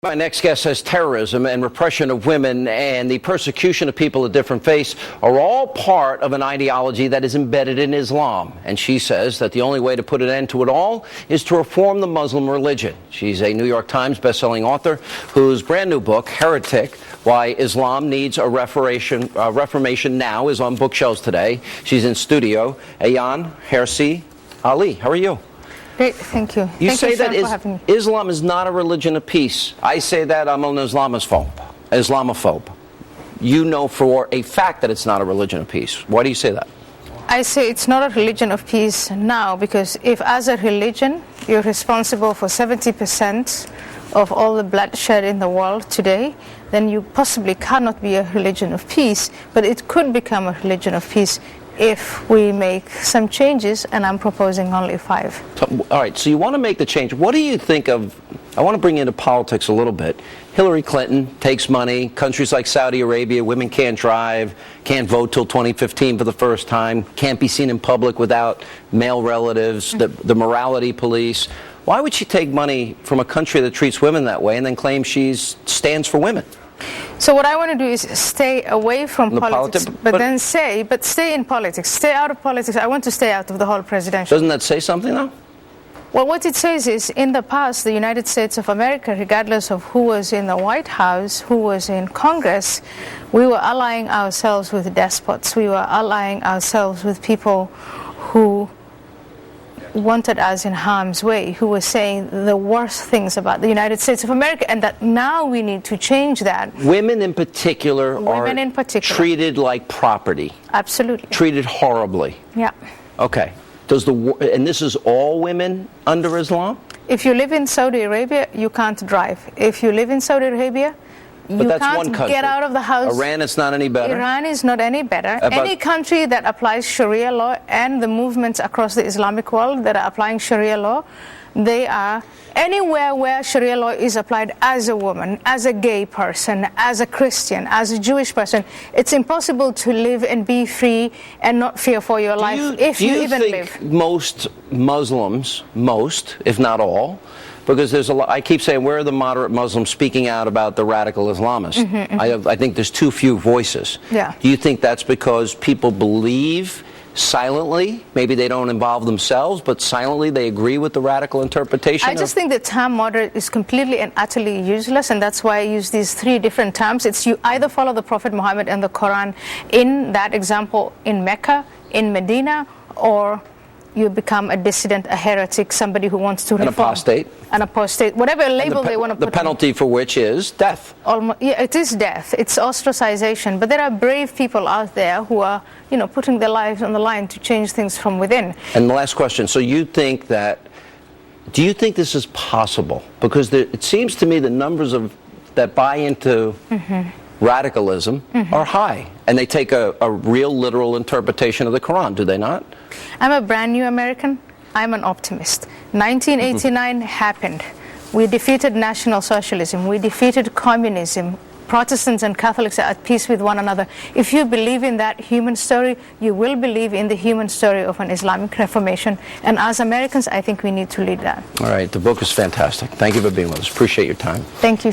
My next guest says terrorism and repression of women and the persecution of people of different faiths are all part of an ideology that is embedded in Islam. And she says that the only way to put an end to it all is to reform the Muslim religion. She's a New York Times bestselling author whose brand new book, Heretic, Why Islam Needs a Reformation Now, is on bookshelves today. She's in studio. Ayaan Hirsi Ali, how are you? Great, thank you. You say that having me. Islam is not a religion of peace. I say that I'm an Islamophobe. You know for a fact that it's not a religion of peace. Why do you say that? I say it's not a religion of peace now because if as a religion you're responsible for 70% of all the bloodshed in the world today, then you possibly cannot be a religion of peace, but it could become a religion of peace if we make some changes, and I'm proposing only 5. So, all right, so you want to make the change. What do you think of, I want to bring into politics a little bit. Hillary Clinton takes money, countries like Saudi Arabia, women can't drive, can't vote till 2015 for the first time, can't be seen in public without male relatives, the morality police. Why would she take money from a country that treats women that way and then claim she stands for women? So what I want to do is stay away from politics, but stay in politics. Stay out of politics. I want to stay out of the whole presidential. Doesn't that say something, though? Well, what it says is, in the past, the United States of America, regardless of who was in the White House, who was in Congress, we were allying ourselves with despots. We were allying ourselves with people who wanted us in harm's way, who were saying the worst things about the United States of America, and that now we need to change that. Women in particular are treated like property. Absolutely. Treated horribly. Yeah. Okay. And this is all women under Islam? If you live in Saudi Arabia, you can't drive. If you live in Saudi Arabia, you can't get out of the house. Iran is not any better? Iran is not any better. Any country that applies Sharia law, and the movements across the Islamic world that are applying Sharia law, they are anywhere where Sharia law is applied as a woman, as a gay person, as a Christian, as a Jewish person. It's impossible to live and be free and not fear for your life if you even live. Do you think most Muslims, if not all, because there's a lot, I keep saying, where are the moderate Muslims speaking out about the radical Islamists? I think there's too few voices. Yeah. Do you think that's because people believe silently, maybe they don't involve themselves, but silently they agree with the radical interpretation? I just think the term moderate is completely and utterly useless, and that's why I use these 3 different terms. It's you either follow the Prophet Muhammad and the Quran in that example in Mecca, in Medina, or you become a dissident, a heretic, somebody who wants to reform. An apostate, whatever label they want to put. The penalty for which is death. Yeah, it is death. It's ostracization. But there are brave people out there who are, putting their lives on the line to change things from within. And the last question. So do you think this is possible? Because it seems to me the numbers that buy into radicalism are high, and they take a real literal interpretation of the Quran, do they not? I'm a brand new American. I'm an optimist. 1989 happened. We defeated National Socialism. We defeated communism. Protestants and Catholics are at peace with one another. If you believe in that human story, you will believe in the human story of an Islamic Reformation. And as Americans, I think we need to lead that. All right. The book is fantastic. Thank you for being with us. Appreciate your time. Thank you.